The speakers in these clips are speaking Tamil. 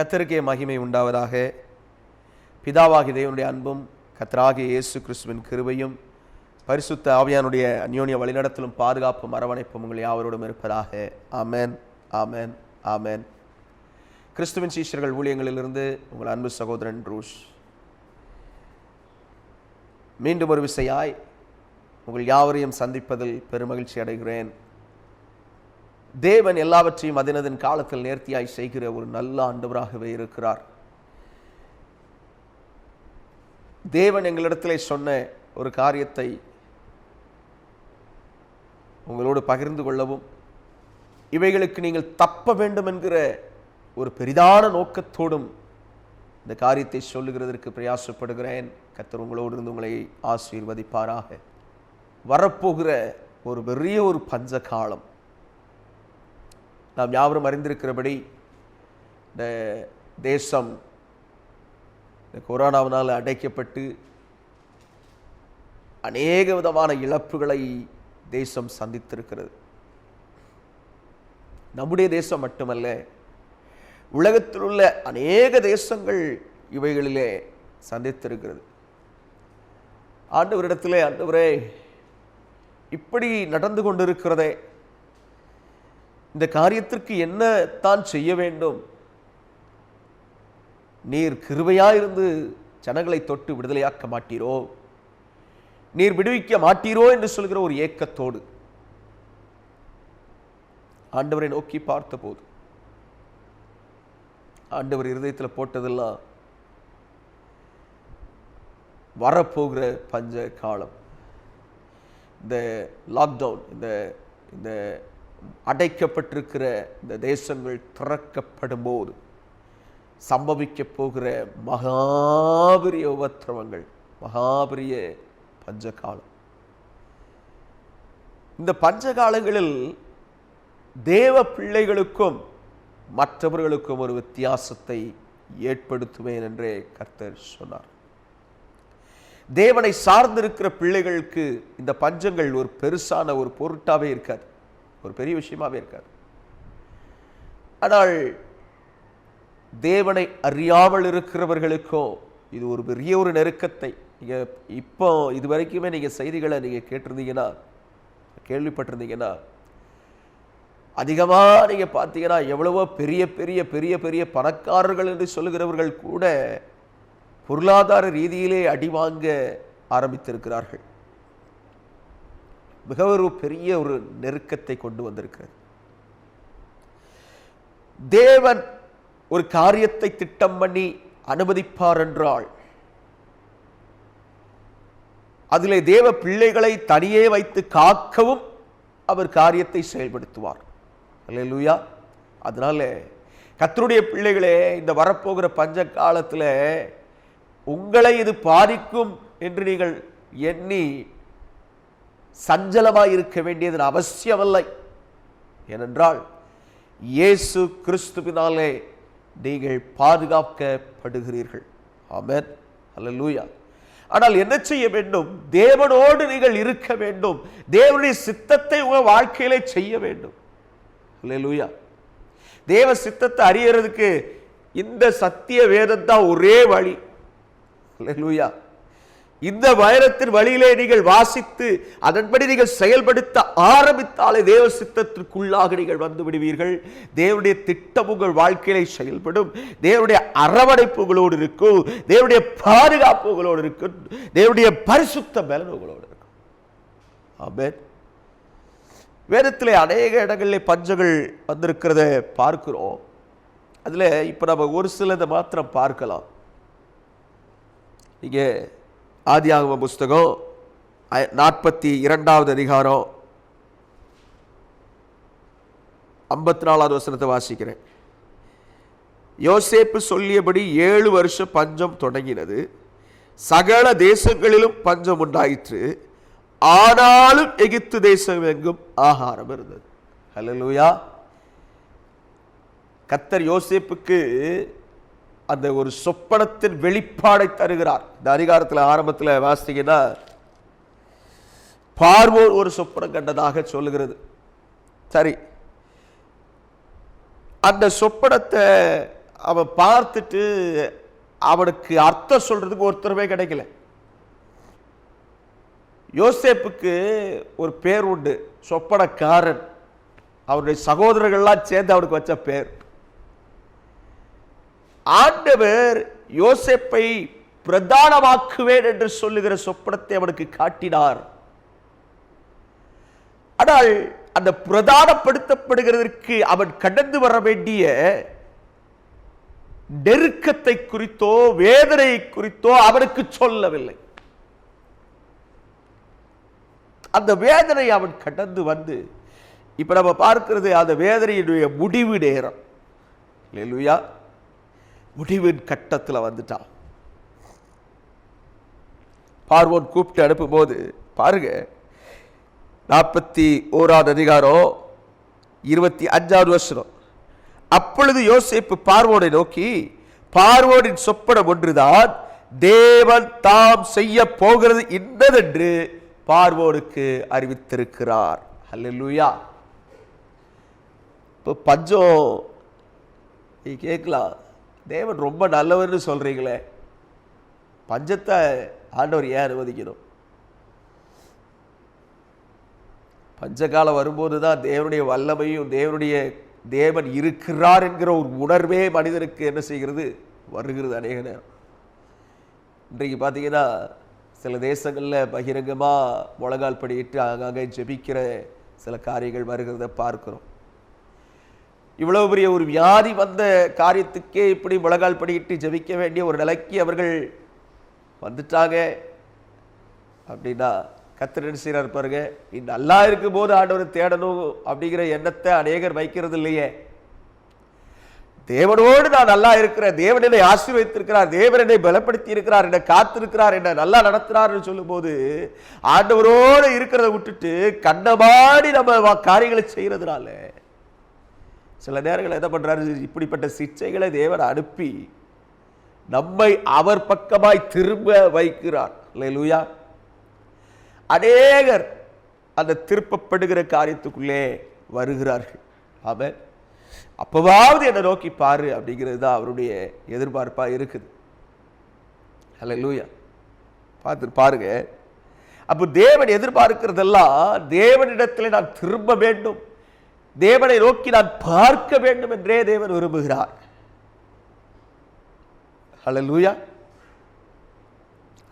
கர்த்தருக்கே மகிமை உண்டாவதாக. பிதாவாகிய தேவனுடைய அன்பும் கர்த்தராகிய இயேசு கிறிஸ்துவின் கிருபையும் பரிசுத்த ஆவியானுடைய அந்யோன்ய வழிநடத்தலும் பாதுகாப்பும் அரவணைப்பும் உங்கள் யாவரோடும் இருப்பதாக. ஆமென், ஆமென், ஆமென். கிறிஸ்துவின் சீஷர்கள் ஊழியங்களிலிருந்து உங்கள் அன்பு சகோதரன் ரூஷ் மீண்டும் ஒரு விசையாய் உங்கள் யாவரையும் சந்திப்பதில் பெருமகிழ்ச்சி அடைகிறேன். தேவன் எல்லாவற்றையும் அதினதின் காலத்தில் நேர்த்தியாய் செய்கிற ஒரு நல்ல ஆண்டவராகவே இருக்கிறார். தேவன் எங்களிடத்திலே சொன்ன ஒரு காரியத்தை உங்களோடு பகிர்ந்து கொள்ளவும், இவைகளுக்கு நீங்கள் தப்ப வேண்டும் என்கிற ஒரு பெரிதான நோக்கத்தோடும் இந்த காரியத்தை சொல்லுகிறதற்கு பிரயாசப்படுகிறேன். கர்த்தர் உங்களோடு இருந்து உங்களை ஆசீர்வதிப்பாராக. வரப்போகிற ஒரு பெரிய ஒரு பஞ்ச காலம், நாம் யாவரும் அறிந்திருக்கிறபடி இந்த தேசம் இந்த கொரோனாவினால் அடைக்கப்பட்டு அநேக விதமான இழப்புகளை தேசம் சந்தித்திருக்கிறது. நம்முடைய தேசம் மட்டுமல்ல, உலகத்தில் உள்ள அநேக தேசங்கள் இவைகளிலே சந்தித்திருக்கிறது. ஆண்டவரிடத்திலே, ஆண்டவரே இப்படி நடந்து கொண்டிருக்கிறதே, இந்த காரியத்திற்கு என்ன தான் செய்ய வேண்டும்? நீர் கிருபையாயிருந்து ஜனங்களை தொட்டு விடுதலையாக்க மாட்டீரோ, நீர் விடுவிக்க மாட்டீரோ என்று சொல்கிற ஒரு ஏக்கத்தோடு ஆண்டவரை நோக்கி பார்த்தபோது ஆண்டவர் இருதயத்தில் போட்டதெல்லாம் வரப்போகிற பஞ்ச காலம், இந்த லாக்டவுன், இந்த அடைக்கப்பட்டிருக்கிற இந்த தேசங்கள் திறக்கப்படும் போது சம்பவிக்க போகிற மகாபெரிய உபத்திரவங்கள், மகாபெரிய பஞ்சகாலம். இந்த பஞ்சகாலங்களில் தேவ பிள்ளைகளுக்கும் மற்றவர்களுக்கும் ஒரு வித்தியாசத்தை ஏற்படுத்துவேன் என்றே கர்த்தர் சொன்னார். தேவனை சார்ந்திருக்கிற பிள்ளைகளுக்கு இந்த பஞ்சங்கள் ஒரு பெருசான ஒரு பொருட்டாவே இருக்காது, ஒரு பெரிய விஷயமாவே இருக்காது. ஆனால் தேவனை அறியாமல் இருக்கிறவர்களுக்கோ இது ஒரு பெரிய ஒரு நெருக்கத்தை. நீங்கள் இப்போ இதுவரைக்குமே நீங்கள் செய்திகளை நீங்கள் கேட்டிருந்தீங்கன்னா, கேள்விப்பட்டிருந்தீங்கன்னா, அதிகமாக நீங்கள் பார்த்தீங்கன்னா எவ்வளவோ பெரிய பெரிய பெரிய பெரிய பணக்காரர்கள் என்று சொல்லுகிறவர்கள் கூட பொருளாதார ரீதியிலே அடிவாங்க ஆரம்பித்திருக்கிறார்கள். மிக ஒரு பெரிய ஒரு நெருக்கத்தை கொண்டு வந்திருக்கிறது. தேவன் ஒரு காரியத்தை திட்டம் பண்ணி அனுமதிப்பார் என்றால் அதிலே தேவ பிள்ளைகளை தனியே வைத்து காக்கவும் அவர் காரியத்தை செயல்படுத்துவார். அல்லேலூயா. அதனால கர்த்தருடைய பிள்ளைகளே, இந்த வரப்போகிற பஞ்ச காலத்தில் உங்களை இது பாதிக்கும் என்று நீங்கள் எண்ணி சஞ்சலமாய் இருக்க வேண்டியது அவசியமில்லை. ஏனென்றால் இயேசு கிறிஸ்துவினாலே நீங்கள் பாதுகாக்கப்படுகிறீர்கள். ஆமென், அல்லேலூயா. ஆனால் என்ன செய்ய வேண்டும்? தேவனோடு நீங்கள் இருக்க வேண்டும். தேவனுடைய சித்தத்தை உங்கள் வாழ்க்கையிலே செய்ய வேண்டும். அல்லேலூயா. தேவ சித்தத்தை அறியறதுக்கு இந்த சத்திய வேதம் தான் ஒரே வழி. அல்லேலூயா. இந்த வைரத்தின் வழியிலே நீங்கள் வாசித்து அதன்படி நீங்கள் செயல்படுத்த ஆரம்பித்தாலே தேவ சித்தத்திற்குள்ளாக நீங்கள் வந்து விடுவீர்கள். தேவனுடைய திட்டம் உங்கள் வாழ்க்கையிலே செயல்படும். தேவனுடைய அரவணைப்பு உங்களோடு இருக்கும். தேவனுடைய பாதுகாப்பு உங்களோடு இருக்கும். தேவனுடைய பரிசுத்த பலன் உங்களோடு இருக்கும். ஆமென். வேதத்திலே அநேக இடங்களிலே பஞ்சங்கள் வந்திருக்கிறத பார்க்கிறோம். அதில் இப்போ நம்ம ஒரு சிலதை மாத்திரம் பார்க்கலாம். இங்கே ஆதியாகம புஸ்தகம் 42வது அதிகாரம் 54வது வசனத்தை வாசிக்கிறேன். யோசேப்பு சொல்லியபடி 7 வருஷம் பஞ்சம் தொடங்கினது. சகல தேசங்களிலும் பஞ்சம் உண்டாயிற்று. ஆனாலும் எகிப்து தேசம் எங்கும் ஆகாரம் இருந்தது. ஹல்லேலூயா. கர்த்தர் யோசேப்புக்கு அந்த ஒரு சொப்பனத்தின் வெளிப்பாடை தருகிறார். இந்த அதிகாரத்தில் ஆரம்பத்தில் வாசித்தீங்கன்னா, பார்வோன் ஒரு சொப்பனம் கண்டதாக சொல்லுகிறது. சரி, அந்த சொப்பனத்தை அவன் பார்த்துட்டு அவனுக்கு அர்த்தம் சொல்றதுக்கு ஒருத்தருமே கிடைக்கல. யோசேப்புக்கு ஒரு பேர் உண்டு, சொப்பனக்காரன். அவருடைய சகோதரர்கள்லாம் சேர்ந்து அவனுக்கு வச்ச பேர். ஆண்டவர் யோசேப்பை பிரதானமாக்குவேன் என்று சொல்லுகிற சொப்பனத்தை அவனுக்கு காட்டினார். ஆனால் அந்த பிரதானப்படுத்தப்படுகிறதற்கு அவன் கடந்து வர வேண்டிய நெருக்கத்தை குறித்தோ வேதனை குறித்தோ அவனுக்கு சொல்லவில்லை. அந்த வேதனை அவன் கடந்து வந்து இப்ப நம்ம பார்க்கிறது அந்த வேதனையுடைய முடிவு நேரம். அல்லேலூயா. முடிவின் கட்டத்தில் வந்துட்டான். பார்வோன் கூப்பிட்டு அனுப்பும் போது பாருங்க, 41 அதிகாரம் 25வது வசனம். அப்பொழுது யோசேப்பு பார்வோனை நோக்கி, பார்வோனின் சொப்பனம் ஒன்றுதான், தேவன் தாம் செய்ய போகிறது இன்னதென்று பார்வோனுக்கு அறிவித்திருக்கிறார். அல்லேலூயா. இப்போ பஞ்சம் கேட்கலாம், தேவன் ரொம்ப நல்லவர்னு சொல்றீங்களே, பஞ்சத்தை ஆண்டவர் ஏன் அனுமதிக்கணும்? பஞ்சகாலம் வரும்போது தான் தேவனுடைய வல்லமையும் தேவன் இருக்கிறார் என்கிற ஒரு உணர்வே மனிதனுக்கு என்ன செய்கிறது, வருகிறது. அநேக நேரம் இன்றைக்கு பார்த்தீங்கன்னா சில தேசங்களில் பகிரங்கமாக முழங்கால் படியிட்டு அங்கங்கே ஜெபிக்கிற சில காரியங்கள் வருகிறத பார்க்கிறோம். இவ்வளவு பெரிய ஒரு வியாதி வந்த காரியத்துக்கே இப்படி முழங்கால் படியிட்டு ஜெபிக்க வேண்டிய ஒரு நிலைக்கு அவர்கள் வந்துட்டாங்க அப்படின்னா கர்த்தர் என்ன செய்றார் பாருங்க. நீ நல்லா இருக்கும் போது ஆண்டவரை தேடணும் அப்படிங்கிற எண்ணத்தை அநேகர் வைக்கிறது இல்லையே. தேவனோடு நான் நல்லா இருக்கிறேன், தேவன் என்னை ஆசீர்வதித்திருக்கிறார், தேவன் என்னை பலப்படுத்தி இருக்கிறார், என்னை காத்திருக்கிறார், என்னை நல்லா நடத்துறாருன்னு சொல்லும் போது ஆண்டவரோடு இருக்கிறத விட்டுட்டு கண்டமாடி நம்ம காரியங்களை செய்யறதுனால சில நேரங்கள் என்ன பண்றாரு, இப்படிப்பட்ட சிச்சைகளை தேவன் அனுப்பி நம்மை அவர் பக்கமாய் திரும்ப வைக்கிறார். அல்லேலூயா. அநேகர் அந்த திருப்பப்படுகிற காரியத்துக்குள்ளே வருகிறார்கள். ஆமென். அப்பவாவது என்னை நோக்கி பாரு அப்படிங்கிறது தான் அவருடைய எதிர்பார்ப்பா இருக்குது. அல்லேலூயா. பாருங்க, அப்போ தேவன் எதிர்பார்க்கிறதெல்லாம் தேவனிடத்தில் நான் திரும்ப வேண்டும், தேவனை நோக்கி நான் பார்க்க வேண்டும் என்றே தேவன் விரும்புகிறார். அல்லேலூயா.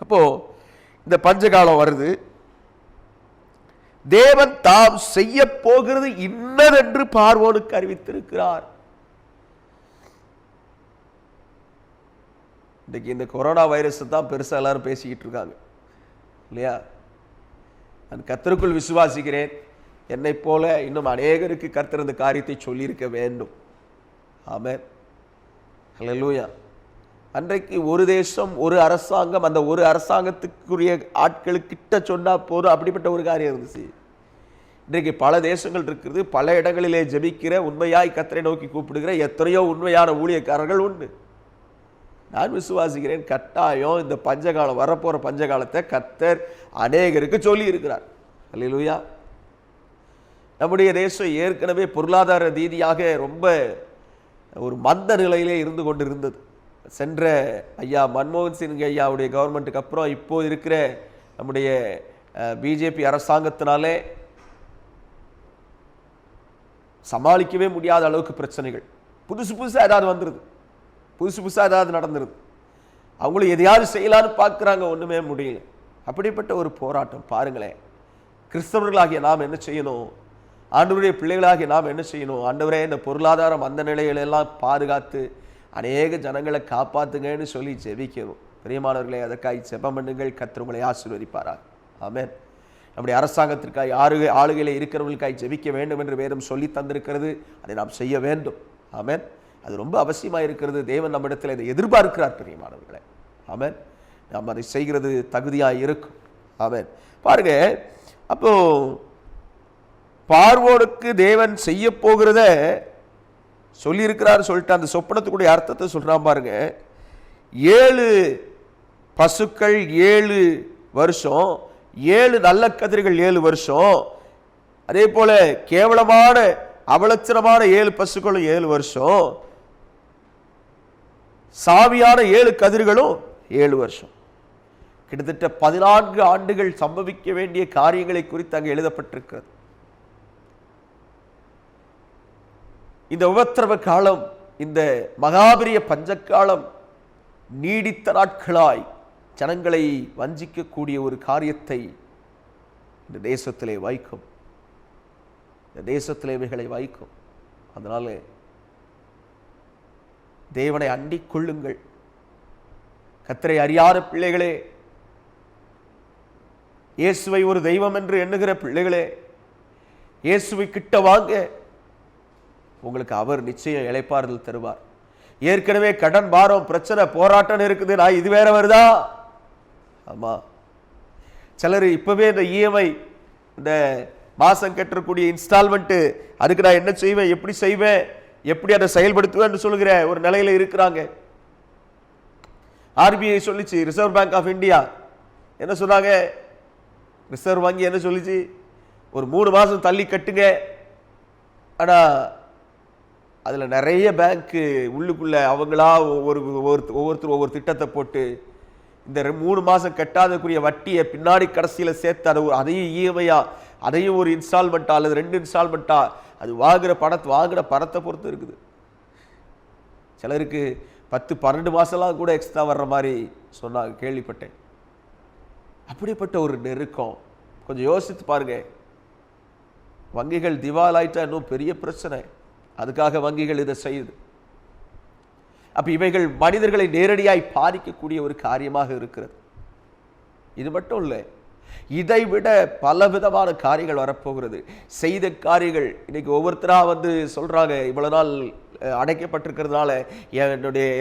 அப்போ இந்த பஞ்சகாலம் வருது, தேவன் தாம் செய்ய போகிறது இன்னதென்று பார்வோனுக்கு அறிவித்திருக்கிறார். இன்னைக்கு இந்த கொரோனா வைரஸ் தான் பெருசா எல்லாரும் பேசிக்கிட்டு இருக்காங்க இல்லையா? நான் கர்த்தருக்குள் விசுவாசிக்கிறேன், என்னை போல இன்னும் அநேகருக்கு கர்த்தர் இந்த காரியத்தை சொல்லியிருக்க வேண்டும். ஆமென். அல்லேலூயா. அன்றைக்கு ஒரு தேசம் ஒரு அரசாங்கம், அந்த ஒரு அரசாங்கத்துக்குரிய ஆட்களுக்கிட்ட சொன்னா போதும், அப்படிப்பட்ட ஒரு காரியம் இருந்துச்சு. இன்றைக்கு பல தேசங்கள் இருக்கிறது, பல இடங்களிலே ஜெபிக்கிற உண்மையாய் கர்த்தரை நோக்கி கூப்பிடுகிற எத்தனையோ உண்மையான ஊழியக்காரர்கள் உண்டு. நான் விசுவாசிக்கிறேன், கட்டாயம் இந்த பஞ்சகாலம் வரப்போற பஞ்சகாலத்தை கர்த்தர் அநேகருக்கு சொல்லி இருக்கிறார். அல்லேலூயா. நம்முடைய தேசம் ஏற்கனவே பொருளாதார ரீதியாக ரொம்ப ஒரு மந்த நிலையிலே இருந்து கொண்டிருந்தது. சென்ற ஐயா மன்மோகன் சிங் ஐயாவுடைய கவர்மெண்ட்டுக்கு அப்புறம் இப்போ இருக்கிற நம்முடைய பிஜேபி அரசாங்கத்தினாலே சமாளிக்கவே முடியாத அளவுக்கு பிரச்சனைகள் புதுசாக ஏதாவது வந்துடுது, புதுசாக ஏதாவது நடந்துருது. அவங்களும் எதையாவது செய்யலான்னு பார்க்குறாங்க, ஒன்றுமே முடியல. அப்படிப்பட்ட ஒரு போராட்டம் பாருங்களேன். கிறிஸ்தவர்களாகிய நாம் என்ன செய்யணும்? ஆண்டவருடைய பிள்ளைகளாகிய நாம் என்ன செய்யணும்? ஆண்டவரே, இந்த பொருளாதாரம் அந்த நிலைகளெல்லாம் பாதுகாத்து அநேக ஜனங்களை காப்பாற்றுங்கன்னு சொல்லி ஜெபிக்கணும். பிரியமானவர்களே, அதற்காக ஜெபம் பண்ணுங்கள். கர்த்தர் உங்களை ஆசீர்வதிப்பாராக. ஆமென். நம்முடைய அரசாங்கத்திற்காக ஆளுகையில் இருக்கிறவர்களுக்காக ஜெபிக்க வேண்டும் என்று வேதம் சொல்லி தந்திருக்கிறது. அதை நாம் செய்ய வேண்டும். ஆமென். அது ரொம்ப அவசியமாக இருக்கிறது. தேவன் நம்மிடத்தில் இதை எதிர்பார்க்கிறார். பிரியமானவர்களே, ஆமென். நாம் அதை செய்கிறது தகுதியாக இருக்கும். ஆமென். பாருங்க, அப்போ பார்வோனுக்கு தேவன் செய்ய போகிறத சொல்லியிருக்கிறார் சொல்லிட்டு அந்த சொப்பனத்துக்குடைய அர்த்தத்தை சொல்றான் பாருங்க. 7 பசுக்கள் 7 வருஷம், 7 நல்ல கதிர்கள் 7 வருஷம், அதே போல கேவலமான அவலட்சணமான 7 பசுக்களும் 7 வருஷம், சாவியான 7 கதிர்களும் 7 வருஷம். கிட்டத்தட்ட 14 ஆண்டுகள் சம்பவிக்க வேண்டிய காரியங்களை குறித்து அங்கே எழுதப்பட்டிருக்கிறது. இந்த உபத்திரவ காலம், இந்த மகாபெரிய பஞ்சக்காலம் நீடித்த நாட்களாய் ஜனங்களை வஞ்சிக்கக்கூடிய ஒரு காரியத்தை இந்த தேசத்திலே வைக்கும். இந்த தேசத்திலே இவைகளை வைக்கும். அதனால தேவனை அண்டிக் கொள்ளுங்கள். கர்த்தரை அறியாத பிள்ளைகளே, இயேசுவை ஒரு தெய்வம் என்று எண்ணுகிற பிள்ளைகளே, இயேசுவை கிட்ட வாங்க. உங்களுக்கு அவர் நிச்சயம் இளைப்பாறுதல் தருவார். ஏற்கனவே கடன் பாரம் பிரச்சனை போராட்டம் இருக்குது, நான் இது வேற வருதா? ஆமா, சிலர் இப்பவே இந்த இஎம்ஐ, இந்த மாசம் கட்டக்கூடிய இன்ஸ்டால்மெண்ட், அதுக்கு நான் என்ன செய்வேன், எப்படி செய்வேன், எப்படி அதை செயல்படுத்துவேன் சொல்லுகிற ஒரு நிலையில இருக்கிறாங்க. ஆர்பிஐ சொல்லிச்சு, ரிசர்வ் பேங்க் ஆஃப் இந்தியா என்ன சொன்னாங்க, ரிசர்வ் வங்கி என்ன சொல்லிச்சு, ஒரு 3 மாசம் தள்ளி கட்டுங்க. ஆனா அதுல நிறைய பேங்க் உள்ளுக்குள்ள அவங்களா ஒவ்வொருத்தர் ஒவ்வொரு திட்டத்தை போட்டு இந்த 3 மாசம் கட்டாதக்குரிய வட்டியை பின்னாடி கடைசியில சேர்த்து அதையும் இஎம்ஐயா, அதையும் ஒரு இன்ஸ்டால்மெண்ட்டா அல்லது 2 இன்ஸ்டால்மெண்ட்டா, அது வாங்குற பணத்தை பொறுத்து இருக்குது. சிலருக்கு 10-12 மாசம்லாம் கூட எக்ஸ்ட்ரா வர்ற மாதிரி சொன்னாங்க, கேள்விப்பட்டேன். அப்படிப்பட்ட ஒரு நெருக்கம். கொஞ்சம் யோசித்து பாருங்க. வங்கிகள் திவாலாயிட்டா இன்னும் பெரிய பிரச்சனை. அதுக்காக வங்கிகள் இதை செய்யுது. அப்ப இவைகள் மனிதர்களை நேரடியாய் பாதிக்கக்கூடிய ஒரு காரியமாக இருக்கிறது. இது மட்டும் இல்லை, இதை விட பல விதமான காரியங்கள் வரப்போகிறது. செய்த காரியங்கள் இன்னைக்கு ஒவ்வொருத்தரா வந்து சொல்றாங்க, இவ்வளவு நாள் அடைக்கப்பட்டிருக்கிறதுனால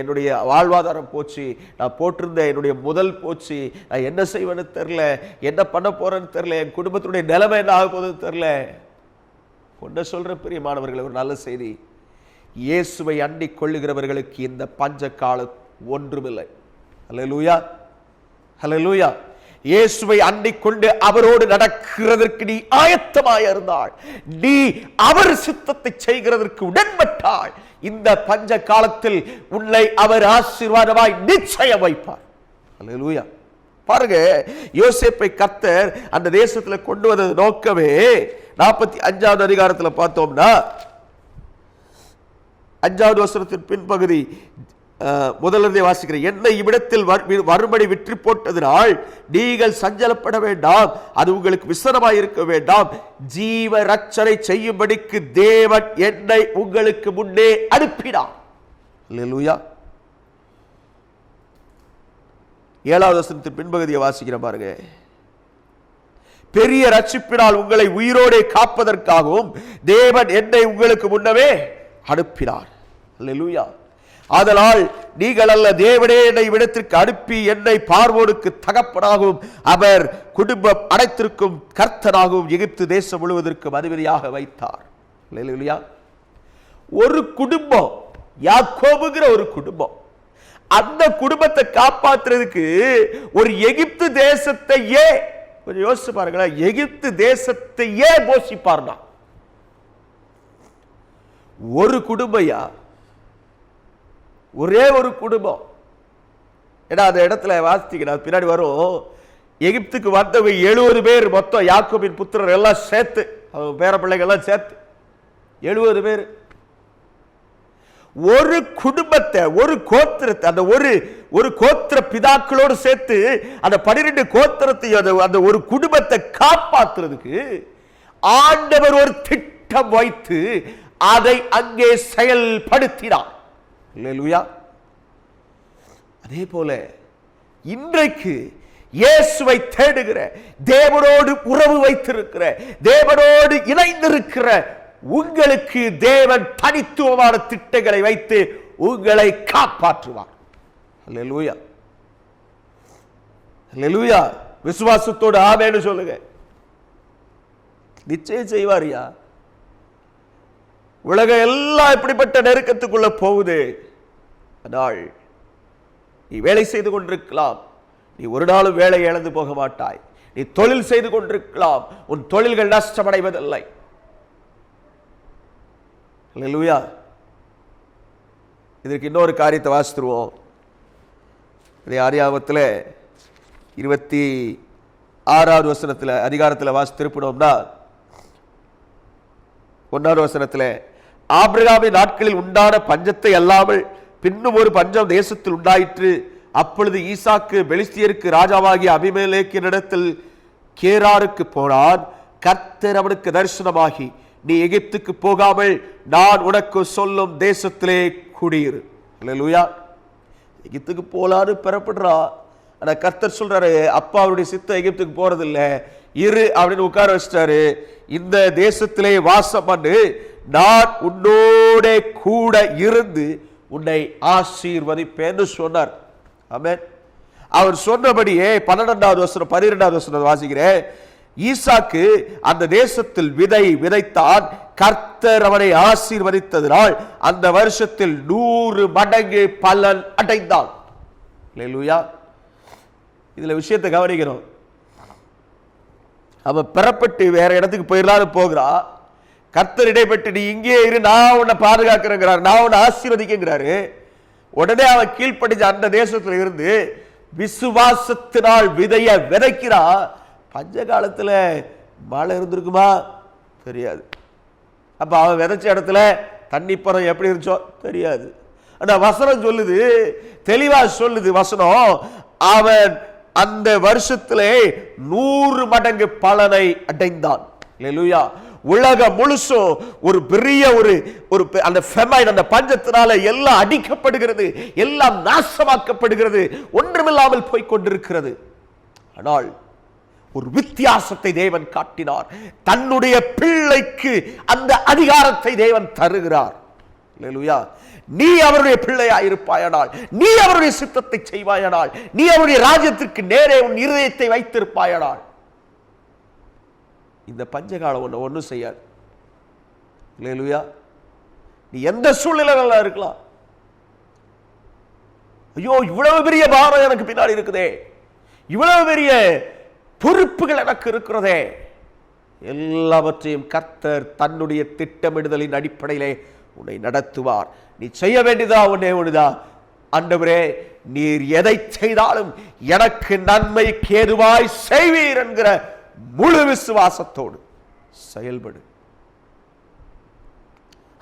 என்னுடைய வாழ்வாதாரம் போச்சு, நான் போட்டிருந்த என்னுடைய முதல் போச்சு, நான் என்ன செய்வேன்னு தெரியல, என்ன பண்ண போறேன்னு தெரியல, என் குடும்பத்தினுடைய நிலைமை என்ன ஆக போகுதுன்னு தெரியல. ஒன்றை சொல்ற பிரியமானவர்களே, ஒரு நல்ல செய்தி, இயேசுவை அண்டிக் கொள்ளுகிறவர்களுக்கு இந்த பஞ்ச காலம் ஒன்றுமில்லை. ஹல்லேலூயா, ஹல்லேலூயா. இயேசுவை அண்டிக் கொண்டு அவரோடு நடக்கிறதற்கு நீ ஆயத்தமாய் இருந்தாள், நீ அவர் சித்தத்தை செய்கிறதற்கு உடன்பட்டாள், இந்த பஞ்ச காலத்தில் உன்னை அவர் ஆசீர்வாதமாய் நிச்சயம் வைப்பார். ஹல்லேலூயா. பாருங்க, யோசேப்பை கர்த்தர் அந்த தேசத்தில் கொண்டு வந்தது நோக்கமே 45வது அதிகாரத்தில் பார்த்தோம்னா 5வது வசனத்தின் பின்பகுதி முதலிருந்தே வாசிக்கிறேன். என்னை இவ்விடத்தில் வரும்படி விற்று போட்டதனால் நீங்கள் சஞ்சலப்பட வேண்டாம், அது உங்களுக்கு விசனமாய் இருக்க வேண்டாம், ஜீவ ரட்சனை செய்யும்படிக்கு தேவன் என்னை உங்களுக்கு முன்னே அனுப்பினார். அல்லேலூயா. 7வது வசனத்தின் பின்பகுதியை வாசிக்கிற பாருங்க. பெரிய ரட்சிப்பினால் உங்களை உயிரோடே காப்பதற்காகவும் தேவன் என்னை உங்களுக்கு முன்னவே அனுப்பினார். அல்லேலூயா. ஆதலால் நீங்கள் அல்ல, தேவனே என்னை விடத்திற்கு அனுப்பி என்னை பார்வோனுக்கு தகப்பனாகவும் அவர் குடும்பம் அனைத்திற்கும் கர்த்தனாகவும் எகிப்து தேசம் முழுவதற்கும் அதிபதியாக வைத்தார். அல்லேலூயா. ஒரு குடும்பம், யாக்கோபுங்கிற ஒரு குடும்பம், அந்த குடும்பத்தை காப்பாற்றுறதுக்கு ஒரு எகிப்து தேசத்தையே, கொஞ்சம் யோசிச்சு பாருங்களேன், எகிப்து தேசத்தையே போஷிப்பார்னா ஒரு குடும்பையா, ஒரே ஒரு குடும்பம். ஏன்னா அந்த இடத்துல வாசித்தீங்கன்னா பின்னாடி வரும், எகிப்துக்கு வந்தவங்க 70 பேர் மொத்தம், யாக்கோபின் புத்திரர் எல்லாம் சேர்த்து, அவங்க பேர பிள்ளைகள் எல்லாம் சேர்த்து 70 பேர். ஒரு குடும்பத்தை, ஒரு கோத்திரத்தை, அந்த ஒரு கோத்திர பிதாக்களோடு சேர்த்து அந்த 12 கோத்திரத்தை, அந்த ஒரு குடும்பத்தை காப்பாற்றுறதுக்கு ஆண்டவர் ஒரு திட்டம் வைத்து அதை அங்கே செயல்படுத்தினார். அல்லேலூயா. அதே போல இன்றைக்கு இயேசுவை தேடுகிற, தேவனோடு உறவு வைத்திருக்கிற, தேவனோடு இணைந்திருக்கிற உங்களுக்கு தேவன் தனித்துவமான திட்டங்களை வைத்து உங்களை காப்பாற்றுவார். அல்லேலூயா, அல்லேலூயா. விசுவாசத்தோடு ஆமென்னு சொல்லுங்க. நிச்சயம் செய்வாரியா. உலகம் எல்லாம் இப்படிப்பட்ட நெருக்கத்துக்குள்ள போகுது. ஆனால் நீ வேலை செய்து கொண்டிருக்கலாம், நீ ஒரு நாளும் வேலை இழந்து போக மாட்டாய். நீ தொழில் செய்து கொண்டிருக்கலாம், உன் தொழில்கள் நஷ்டமடைவதில்லை. அல்லேலூயா. இதற்கு இன்னொரு காரியத்தை வாசித்துருவோம். ஆதியாகமத்தில் 26வது வசனத்தில் அதிகாரத்தில் திருப்பினோம்னா 1வது வசனத்தில், ஆபிரகாமின் நாட்களில் உண்டான பஞ்சத்தை அல்லாமல் பின்னும் ஒரு பஞ்சம் தேசத்தில் உண்டாயிற்று. அப்பொழுது ஈசாக்கு பெலிஸ்தியருக்கு ராஜாவாகிய அபிமெலேக்கினிடத்தில் கேராருக்கு போனான். கர்த்தர் அவனுக்கு தரிசனமாகி, நீ எகிப்துக்கு போகாமல் நான் உனக்கு சொல்லும் தேசத்திலே குடியிரு. அல்லேலூயா. எகிப்துக்கு போலான்னு பெறப்படுறா. ஆனா கர்த்தர் சொல்றாரு, அப்பா அவருடைய சித்தம் எகிப்துக்கு போறதில்ல, இரு அப்படின்னு உட்கார வச்சிட்டாரு. இந்த தேசத்திலே வாசம் பண்ணு, நான் உன்னோட கூட இருந்து உன்னை ஆசீர்வதிப்பேன்னு சொன்னார். ஆமென். அவர் சொன்னபடியே 12வது வசனம் 12வது வசனம் வாசிக்கிறேன். ஈசாக்கு அந்த தேசத்தில் விதை விதைத்தான். கர்த்தர் அவனை ஆசீர்வதித்ததினால் அந்த வருஷத்தில் 100 மடங்கு பலன் அடைந்தான். அல்லேலூயா. இதுல விஷயத்தை கவனிக்கணும். அவன் பெறப்பட்டு வேற இடத்துக்கு போயிடலான்னு போகிறா. கர்த்தர் இடைப்பட்டு, நீ இங்கே இரு, நான் உன்னை பாதுகாக்கிறேங்கிறார், நான் உன்னை ஆசீர்வதிக்கிறாரு. உடனே அவன் கீழ்ப்படிஞ்ச அந்த தேசத்துல இருந்து விசுவாசத்தினால் விதைய விதைக்கிறா. பஞ்ச காலத்துல மழை இருந்திருக்குமா? தெரியாது. அப்ப அவன் விதைச்ச இடத்துல தண்ணி பரம் எப்படி இருந்துச்சோ தெரியாது. ஆனா வசனம் சொல்லுது, தெளிவா சொல்லுது வசனம், அவன் அந்த வருஷத்திலே 100 மடங்கு பலனை அடைந்தான். அல்லேலூயா. உலகம் முழுசும் ஒரு பெரிய ஒரு அந்த ஃபெமைன், அந்த பஞ்சத்தினால எல்லாம் அடிக்கப்படுகிறது, எல்லாம் நாசமாக்கப்படுகிறது, ஒன்றுமில்லாமல் போய்கொண்டிருக்கிறது. ஆனால் ஒரு வித்தியாசத்தை தேவன் காட்டினார். தன்னுடைய பிள்ளைக்கு அந்த அதிகாரத்தை தேவன் தருகிறார். அல்லேலூயா. நீ அவருடைய பிள்ளையா இருப்பாயானால், நீ அவருடைய சித்தத்தை செய்வாயானால், நீ அவருடைய ராஜ்யத்திற்கு நேரே உன் இருதயத்தை வைத்திருப்பாயானால், இந்த பஞ்சகாலம் ஒன்றும் செய்யாது. அல்லேலூயா. நீ எந்த சூழ்நிலையில இருக்கலாம். ஐயோ, இவ்வளவு பெரிய பாரம் எனக்கு பின்னாடி இருக்குதே, இவ்வளவு பெரிய பொறுப்புகள் எனக்கு இருக்கிறதே, எல்லாவற்றையும் கர்த்தர் தன்னுடைய திட்டமிடுதலின் அடிப்படையிலே உன்னை நடத்துவார். நீ செய்ய வேண்டியதா ஒன்னே ஒண்ணுதான், ஆண்டவரே நீர் எதை செய்தாலும் எனக்கு நன்மைக்கு ஏதுவாய் செய்வீர் என்கிற முழு விசுவாசத்தோடு செயல்படு.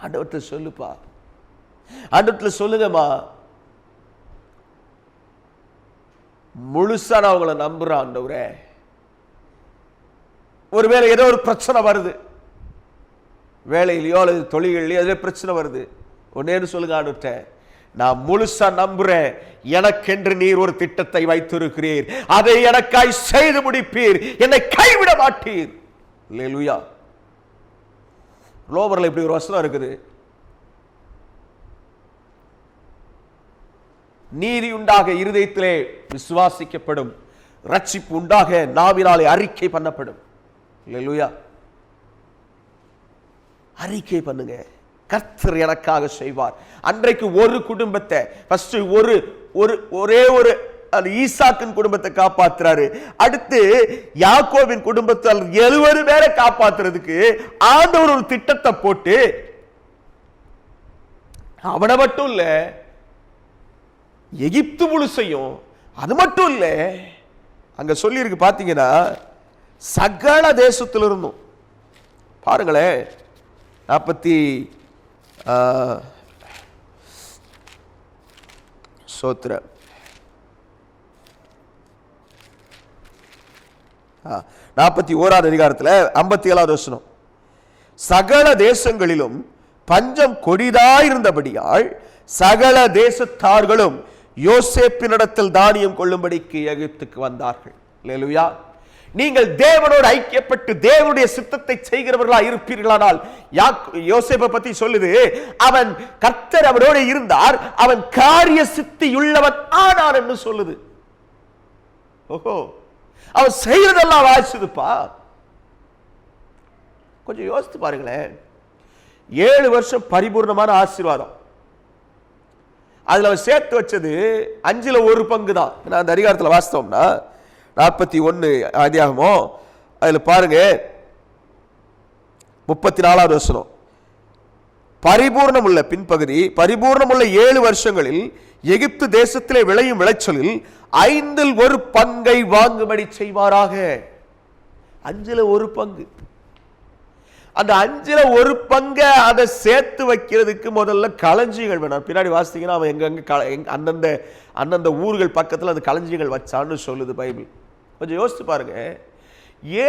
ஆண்டவர்கிட்ட சொல்லுப்பா, ஆண்டவர்கிட்ட சொல்லுங்கம்மா. முழுசா நான் உங்களை நம்புறேன் ஆண்டவரே. ஒருவேளை ஏதோ ஒரு பிரச்சனை வருது, வேலையிலையோ அல்லது தொழில்லையோ ஏதோ பிரச்சனை வருது, ஒன்னேன்னு சொல்லுங்க ஆண்டவர்கிட்ட, நான் முழுசா நம்புறேன், எனக்கென்று நீர் ஒரு திட்டத்தை வைத்திருக்கிறீர், அதை எனக்காய் செய்து முடிப்பீர், என்னை கைவிட மாட்டீர். அல்லேலூயா. ரோமர்ல இப்படி ஒரு வசனம் இருக்குது, நீதி உண்டாக இருதயத்திலே விசுவாசிக்கப்படும், ரட்சிப்பு உண்டாக நாவினாலே அறிக்கை பண்ணப்படும். அல்லேலூயா. அறிக்கை பண்ணுங்க, கர்த்தர் எனக்காக செய்வார். அன்றைக்கு ஒரு குடும்பத்தை ஃபர்ஸ்ட் ஒரே ஒரு ஈசாக்கின் குடும்பத்தை காப்பாத்துறாரு. அடுத்து யாக்கோபின் குடும்பத்தை 70 பேரை காப்பாத்துறதுக்கு ஆண்டவர் ஒரு திட்டத்தை போட்டு, அவனை மட்டும் இல்ல எகிப்து முழுசையும், அது மட்டும் இல்ல அங்க சொல்லி இருக்கு பாத்தீங்கன்னா சகல தேசத்திலிருந்தும். பாருங்களேன், 41வது அதிகாரத்தில் 57வது வசனம், சகல தேசங்களிலும் பஞ்சம் கொடிதாயிருந்தபடியால் சகல தேசத்தார்களும் யோசேப்பினிடத்தில் தானியம் கொள்ளும்படிக்கு எகிப்துக்கு வந்தார்கள். அல்லேலூயா. நீங்கள் தேவனோடு ஐக்கியப்பட்டு தேவனுடைய சித்தத்தை செய்கிறவர்களா இருப்பீர்களானால், யோசேப்பை பத்தி சொல்லுது, அவன் கர்த்தர் அவனோடு இருந்தார், அவன் காரிய சித்தி உள்ளவன் ஆனான் என்று சொல்லுது. ஓஹோ, அவன் செய்யறதெல்லாம் வாசிதுப்பா. கொஞ்சம் யோசித்து பாருங்களேன். 7 வருஷம் பரிபூர்ணமான ஆசீர்வாதம். அதுல அவன் சேர்த்து வச்சது 5ல் 1 பங்கு தான். அந்த அதிகாரத்தில் வாசித்தோம்னா 41 ஆதியாகமோ, அதுல பாருங்க 34வது வசனம், பரிபூர்ணமுள்ள பின்பகுதி, பரிபூர்ணமுள்ள 7 வருஷங்களில் எகிப்து தேசத்திலே விளையும் விளைச்சலில் 1/5 வாங்கும்படி செய்வாராக. 5/1. அந்த 5/1 அதை சேர்த்து வைக்கிறதுக்கு முதல்ல களஞ்சியங்கள் வேணும். பின்னாடி வாசித்தீங்கன்னா அவன் எங்கெங்க அந்தந்த ஊர்கள் பக்கத்தில் அந்த களஞ்சியங்கள் வச்சான்னு சொல்லுது பைபிள். கொஞ்சம் யோசித்து பாருங்க,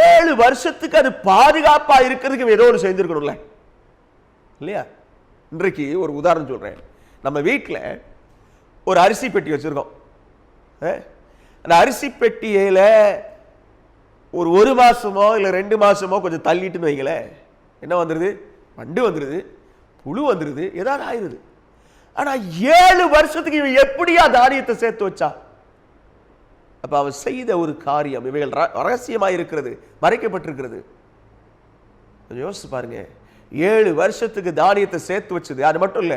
7 வருஷத்துக்கு அது பாதுகாப்பா இருக்கிறதுக்கு ஏதோ ஒரு செஞ்சிருக்கணும்ல, இல்லையா? இன்றைக்கு ஒரு உதாரணம் சொல்றேன். நம்ம வீட்டில் ஒரு அரிசி பெட்டி வச்சிருக்கோம். அந்த அரிசி பெட்டியில ஒரு மாசமோ இல்லை 2 மாசமோ கொஞ்சம் தள்ளிட்டுன்னு வைங்கள, என்ன வந்துருது? வண்டு வந்துருது, புழு வந்துருது, ஏதாவது ஆயிருது. ஆனா 7 வருஷத்துக்கு இவன் எப்படியா தானியத்தை சேர்த்து வச்சா? அப்ப அவன் செய்த ஒரு காரியம், இவைகள் ரகசியமாக இருக்கிறது, மறைக்கப்பட்டிருக்கிறது. யோசிச்சு பாருங்க, 7 வருஷத்துக்கு தானியத்தை சேர்த்து வச்சது. அது மட்டும் இல்ல,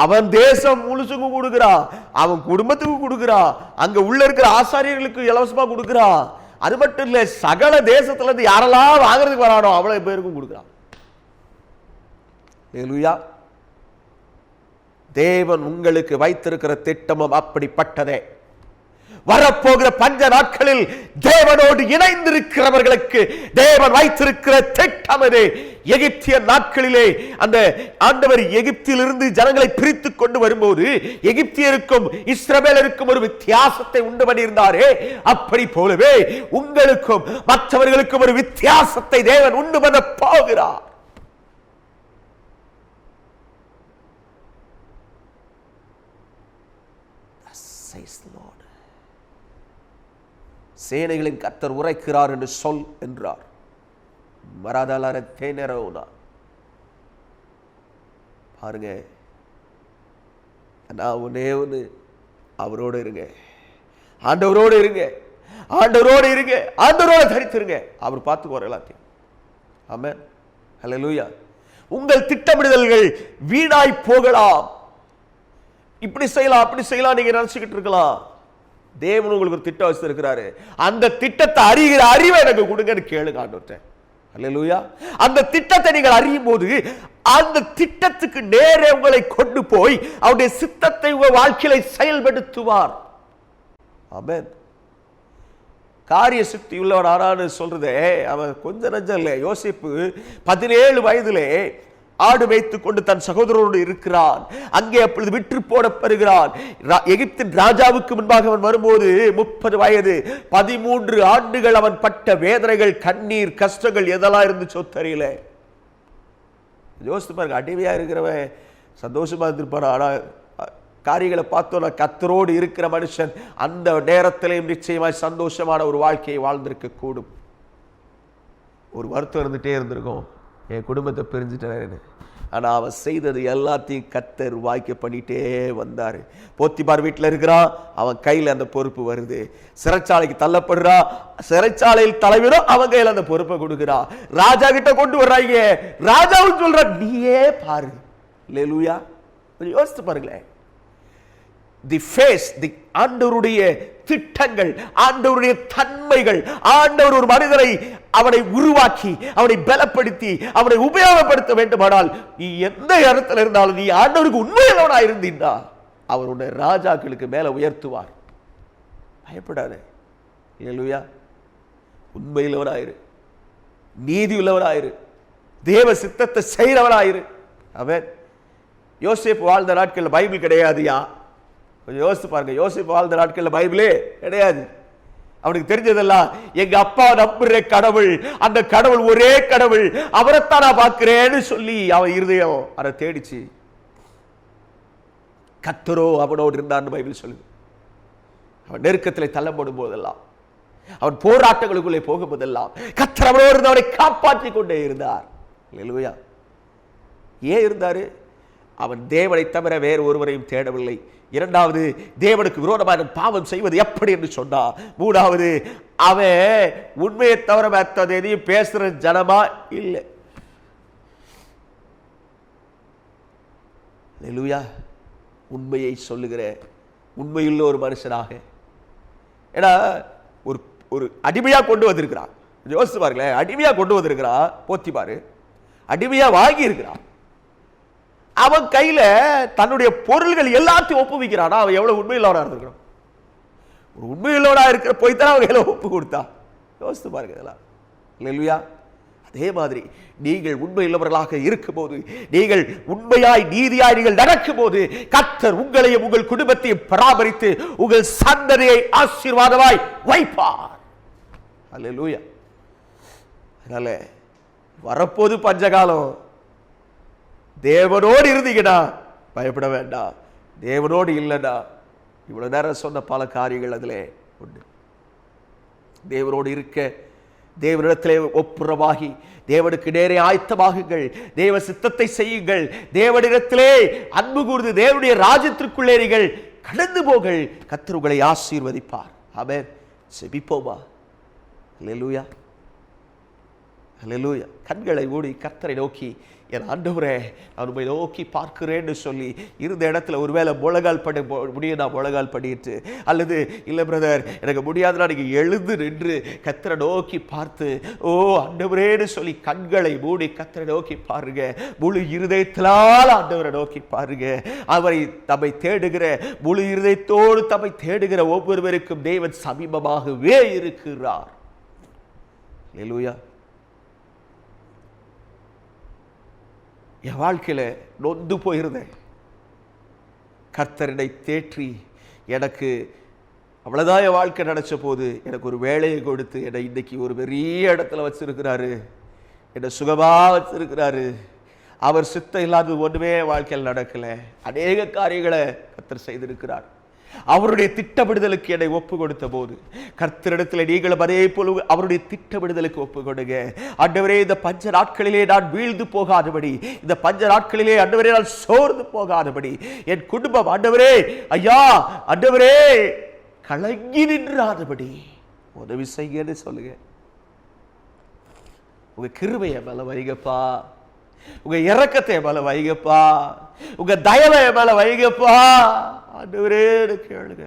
அவன் தேசம் முழுசுக்கும் கொடுக்கிறான், அவன் குடும்பத்துக்கு கொடுக்கிறான், அங்க உள்ள இருக்கிற ஆசாரியர்களுக்கு இலவசமா கொடுக்கிறான். அது மட்டும் இல்ல, சகல தேசத்துல இருந்து யாரெல்லாம் வாங்குறதுக்கு வரானோ அவ்வளவு பேருக்கும் கொடுக்கிறான். ஹல்லேலூயா. தேவன் உங்களுக்கு வைத்திருக்கிற திட்டமும் அப்படிப்பட்டதே. வரப்போகிற பஞ்ச நாட்களில் தேவனோடு இணைந்திருக்கிறவர்களுக்கு தேவன் வைத்திருக்கிற திட்டம் இது. எகிப்திய நாட்களிலே அந்த ஆண்டவர் எகிப்திலிருந்து ஜனங்களை பிரித்து கொண்டு வரும்போது எகிப்தியருக்கும் இஸ்ரவேலருக்கும் ஒரு வித்தியாசத்தை உண்டு பண்ணியிருந்தாரே, அப்படி போலவே உங்களுக்கும் மற்றவர்களுக்கும் ஒரு வித்தியாசத்தை தேவன் உண்டு பண்ண போகிறார். சேனைகளின் கர்த்தர் உரைக்கிறார் என்று சொல் என்றார். பாருங்க, நான் ஒன்னே ஒன்று, அவரோடு இருங்க, ஆண்டவரோடு இருங்க, ஆண்டவரோடு இருங்க, ஆண்டவரோடு தரித்திருங்க, அவர் பார்த்துக்குவார் எல்லாத்தையும். ஆமென், ஹல்லேலூயா. உங்கள் திட்டமிடுதல்கள் வீணாய் போகலாம். இப்படி செய்யலாம் அப்படி செய்யலாம் நீங்க நினைச்சுக்கிட்டு இருக்கலாம். தேவன் உங்களுக்கு ஒரு திட்டம் வச்சிருக்கிறாரு. அந்த திட்டத்தை அறிகிற அறிவை எனக்கு கொடுங்கன்னு கேளுங்க ஆண்டவர்ட்ட. அல்லேலூயா. அந்த திட்டத்தை நீங்கள் அறியும் போது அந்த திட்டத்துக்கு நேரே உங்களை கொண்டு போய் அவருடைய சித்தத்தை உங்க வாழ்க்கையில செயல்படுத்துவார். ஆமென். காரிய சக்தி உள்ளவன் ஆனான்னு சொல்றதே அவன் கொஞ்சம் நஞ்சம் இல்லை. யோசேப்பு 17 வயதிலே ஆடு வைத்துக் கொண்டு தன் சகோதரரோடு இருக்கிறான். அங்கே அப்பொழுது விற்று போடப்படுகிறான். எகிப்தின் ராஜாவுக்கு முன்பாக அவன் வரும்போது 30 வயது. 13 ஆண்டுகள் அவன் பட்ட வேதனைகள், கண்ணீர், கஷ்டங்கள் எதெல்லாம் இருந்துச்சோ தெரியல. யோசித்து பாருங்க, அடிமையா இருக்கிறவன் சந்தோஷமா இருந்திருப்பான். ஆனா காரியங்களை பார்த்தோன்னா கர்த்தரோடு இருக்கிற மனுஷன் அந்த நேரத்திலேயும் நிச்சயமாய் சந்தோஷமான ஒரு வாழ்க்கையை வாழ்ந்திருக்க கூடும். ஒரு வருத்தம் இருந்துட்டே இருந்திருக்கும், என் குடும்பத்தை பிரிஞ்சுட்டேன். ஆனா அவன் செய்தது எல்லாத்தையும் கர்த்தர் வாய்க்க பண்ணிட்டே வந்தாரு. போத்திபார் வீட்டில் இருக்கிறான், அவன் கையில் அந்த பொறுப்பு வருது. சிறைச்சாலைக்கு தள்ளப்படுறா, சிறைச்சாலையில் தலைவரும் அவன் கையில் அந்த பொறுப்பை கொடுக்கிறா. ராஜா கிட்ட கொண்டு வர்றாங்க, ராஜாவும் சொல்ற நீயே பாரு. அல்லேலூயா. யோசித்து பாருங்களேன், தி ஃபேஸ், தி ஆண்டவருடைய திட்டங்கள், ஆண்டவருடைய தன்மைகள். ஆண்டவர் ஒரு மனிதனை அவனை உருவாக்கி அவனை பலப்படுத்தி அவனை உபயோகப்படுத்த வேண்டுமானால் நீ எந்த இடத்துல இருந்தாலும் நீ ஆண்டவருக்கு உண்மையிலவனா இருந்தீன்னா அவர் உன்னை ராஜாக்களுக்கு மேல உயர்த்துவார். பயப்படாதே. அல்லேலூயா. உண்மையிலவனாயிரு, நீதி உள்ளவனாயிரு, தேவ சித்தத்தை செய்கிறவனாயிரு. அவன் யோசேப்பு வாழ்ந்த நாட்கள் பைபிள் கிடையாதுயா. கொஞ்சம் யோசித்து பாருங்க, யோசிப்பு வாழ்ந்த நாட்கள் பைபிளே கிடையாது. அவனுக்கு தெரிஞ்சதெல்லாம் எங்க அப்பா நம்புற கடவுள், அந்த கடவுள் ஒரே கடவுள், அவரைத்தான் நான் பார்க்கிறேன்னு சொல்லி அவன் இருதயம் அதை தேடிச்சு. கர்த்தரோ அவனோடு இருந்தான்னு பைபிள் சொல்லுது. அவன் நெருக்கத்தில் தள்ளப்படும் போதெல்லாம், அவன் போராட்டங்களுக்குள்ளே போகும் போதெல்லாம் கர்த்தர் அவனோடு இருந்து அவனை காப்பாற்றி கொண்டே இருந்தார். அல்லேலூயா. ஏன் இருந்தாரு? அவன் தேவனை தவிர வேறு ஒருவரையும் தேடவில்லை. இரண்டாவது, தேவனுக்கு விரோதமான பாவம் செய்வது எப்படி என்று சொன்னார். மூணாவது, அவன் உண்மையை தவிர மற்றது எதையும் பேசுற ஜனமா இல்லை. அல்லேலூயா. உண்மையை சொல்லுகிற உண்மையுள்ள ஒரு மனுஷனாக, ஏன்னா ஒரு அடிமையா கொண்டு வந்திருக்கிறான். யோசிச்சு பாருங்களேன், அடிமையா கொண்டு வந்திருக்கிறான். போத்திபாரு அடிமையா வாங்கி இருக்கிறான். அவன் கையில தன்னுடைய பொருள்கள் எல்லாத்தையும் ஒப்புவிக்கிறானா, அவன் எவ்வளவு உண்மையில்லவனா இருந்திருக்கணும். ஒரு உண்மையில்லவனா இருக்கிற போய்த்தான் அவன் கையில ஒப்பு கொடுத்தா. யோசித்து பாருங்க இதெல்லாம். இல்லையா? அதே மாதிரி நீங்கள் உண்மையுள்ளவர்களாக இருக்கும்போது, நீங்கள் உண்மையாய் நீதியாய் நீங்கள் நடக்கும் போது, கர்த்தர் உங்களையும் உங்கள் குடும்பத்தையும் பராமரித்து உங்கள் சந்ததியை ஆசீர்வாதமாய் வைப்பார். அல்லேலூயா. அதனால வரப்போது பஞ்சகாலம். தேவனோடு இருந்தீங்கன்னா பயப்பட வேண்டாம். தேவனோடு இல்லைன்னா இவ்வளவு நேரம் சொன்ன பல காரியங்கள் அதிலே உண்டு. தேவனோடு இருக்க தேவனிடத்திலே ஒப்புரவாகி தேவனுக்கு நேரே ஆயத்தமாகுங்கள். தேவ சித்தத்தை செய்யுங்கள். தேவனிடத்திலே அன்பு கூர்ந்து தேவனுடைய ராஜ்யத்திற்குள்ளே நீங்கள் கடந்து போங்கள். கர்த்தர் உங்களை ஆசீர்வதிப்பார். ஆமென். ஜெபிப்போமா? அல்லேலூயா, அல்லேலூயா. கண்களை மூடி கர்த்தரை நோக்கி, என் ஆண்டவரே நான் உம்மை நோக்கி பார்க்கிறேன்னு சொல்லி இருந்த இடத்துல ஒருவேளை முழங்கால் படி முடியும், நான் முழங்கால் படிட்டு, அல்லது இல்லை பிரதர் எனக்கு முடியாதுன்னா நீங்கள் எழுந்து நின்று கர்த்தரை நோக்கி பார்த்து, ஓ ஆண்டவரேன்னு சொல்லி கண்களை மூடி கர்த்தரை நோக்கி பாருங்க. முழு இருதயத்தினால் ஆண்டவரை நோக்கி பாருங்க. அவரை தம்மை தேடுகிற, முழு இருதயத்தோடு தம்மை தேடுகிற ஒவ்வொருவருக்கும் தேவன் சமீபமாகவே இருக்கிறார். அல்லேலூயா. என் வாழ்க்கையில நொந்து போயிருந்தேன். கர்த்தரை தேற்றி எனக்கு அவ்வளவுதான் என் வாழ்க்கை நினைச்ச போது எனக்கு ஒரு வேலையை கொடுத்து என்னை இன்னைக்கு ஒரு பெரிய இடத்துல வச்சிருக்கிறாரு. என்னை சுகமா வச்சிருக்கிறாரு. அவர் சித்தம் இல்லாத ஒன்றுமே வாழ்க்கையில் நடக்கல. அநேக காரியங்களை கர்த்தர் செய்திருக்கிறார். அவருடைய திட்டமிடுதலுக்கு என்னை ஒப்பு கொடுத்த போது, கர்த்தரிடத்தில் நீங்களும் அதே போல அவருடைய திட்டமிடுதலுக்கு ஒப்பு கொடுங்க. ஆண்டவரே, இந்த பஞ்ச நாட்களிலே நான் வீழ்ந்து போகாதபடி, இந்த பஞ்ச நாட்களிலே ஆண்டவரே நான் சோர்ந்து போகாதபடி, என் குடும்பம் ஆண்டவரே ஐயா ஆண்டவரே கலங்கி நின்றாதபடி உதவி செய்யுன்னு சொல்லுங்க. உங்க கிருபையை மேல வைங்கப்பா. உங்க இரக்கத்தை மேல வைங்கப்பா. உங்க தயவை மேல வைங்கப்பா. ஆண்டவரே கேளுங்க.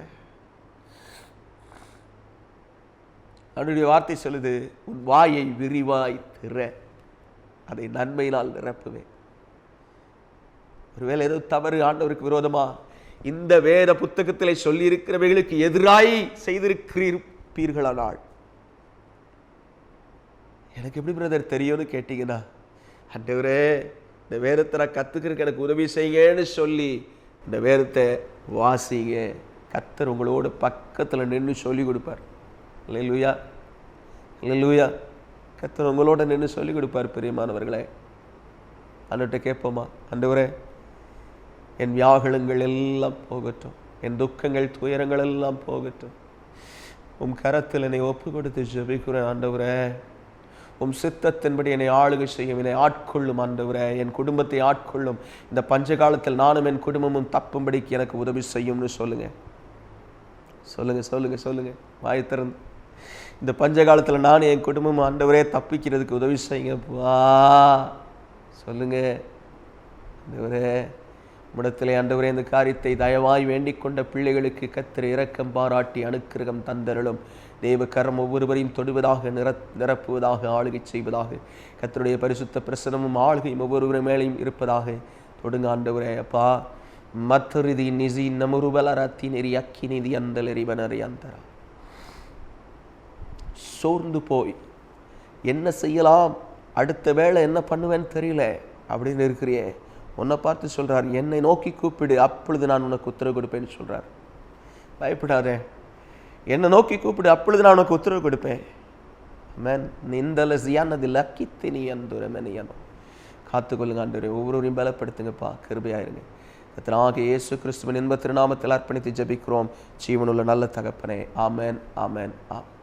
அவருடைய வார்த்தை சொல்லுது, உன் வாயை விரிவாய் திற, அதை நன்மையினால் நிரப்புவேன். ஒருவேளை ஏதோ தவறு ஆண்டவருக்கு விரோதமா இந்த வேத புத்தகத்திலே சொல்லி இருக்கிறவைகளுக்கு எதிராய் செய்திருக்கிறீர்களானால் எனக்கு எப்படி பிரதர் தெரியும்னு கேட்டீங்கன்னா, ஆண்டவரே இந்த வேதத்தை நான் கத்துக்கிறதுக்கு எனக்கு உதவி செய்யுங்கன்னு சொல்லி இந்த வேதத்தை வாசிங்க. கர்த்தர் உங்களோட பக்கத்தில் நின்று சொல்லி கொடுப்பார். அல்லேலூயா, அல்லேலூயா. கர்த்தர் உங்களோட நின்று சொல்லி கொடுப்பார். பிரியமானவர்களே, ஆண்டவர்கிட்ட கேட்போமா? ஆண்டவரே, என் வியாகுலங்கள் எல்லாம் போகட்டும், என் துக்கங்கள் துயரங்கள் எல்லாம் போகட்டும். உம் கரத்தில் என்னை ஒப்பு கொடுத்து ஜெபிக்கிறேன். ஆண்டவரே, உம் சித்தத்தின்படி என்னை ஆளுகை செய்யும், என்னை ஆட்கொள்ளும். ஆண்டவரே, என் குடும்பத்தை ஆட்கொள்ளும். இந்த பஞ்ச காலத்தில் நானும் என் குடும்பமும் தப்பும்படிக்கு எனக்கு உதவி செய்யும்னு சொல்லுங்க. சொல்லுங்க, சொல்லுங்க, சொல்லுங்க. வாய் திறந்து இந்த பஞ்ச காலத்தில் நானும் என் குடும்பமும் ஆண்டவரே தப்பிக்கிறதுக்கு உதவி செய்யுங்கப்பா சொல்லுங்க. ஆண்டவரே, உம்மிடத்திலே ஆண்டவரே இந்த காரியத்தை தயவாய் வேண்டிக் கொண்ட பிள்ளைகளுக்கு கர்த்தர் இரக்கம் பாராட்டி அனுக்கிரகம் தந்தருளும். தேவ கரம் ஒவ்வொருவரையும் தொடுவதாக, நிரப்புவதாக, ஆளுகை செய்வதாக. கர்த்தருடைய பரிசுத்த பிரசனமும் ஆளுகையும் ஒவ்வொருவரும் மேலையும் இருப்பதாக. தொடுங்க ஆண்டவரே. அப்பா, மத்தரிதி நிசி நமுருவலரத்தி நெறி அக்கி நிதி அந்தலெறிவனறி அந்தரா. சோர்ந்து போய் என்ன செய்யலாம், அடுத்த வேளை என்ன பண்ணுவேன்னு தெரியல அப்படின்னு இருக்கிறியே, உன்னை பார்த்து சொல்றார், என்னை நோக்கி கூப்பிடு, அப்பொழுது நான் உனக்கு உத்தரவு கொடுப்பேன்னு சொல்றார். பயப்படாதே, என்னை நோக்கி கூப்பிடு, அப்பொழுது நான் உனக்கு உத்தரவு கொடுப்பேன். காத்துக்கொள்ளுங்க ஆண்டவரே. ஒவ்வொருவரையும் பலப்படுத்துங்கப்பா, கிருபையாயிருங்க. கர்த்தராகிய இயேசு கிறிஸ்துவின் இன்ப திருநாமத்தில் அர்ப்பணித்து ஜெபிக்கிறோம் ஜீவனுள்ள நல்ல தகப்பனே. ஆமென், ஆமென், ஆமென்.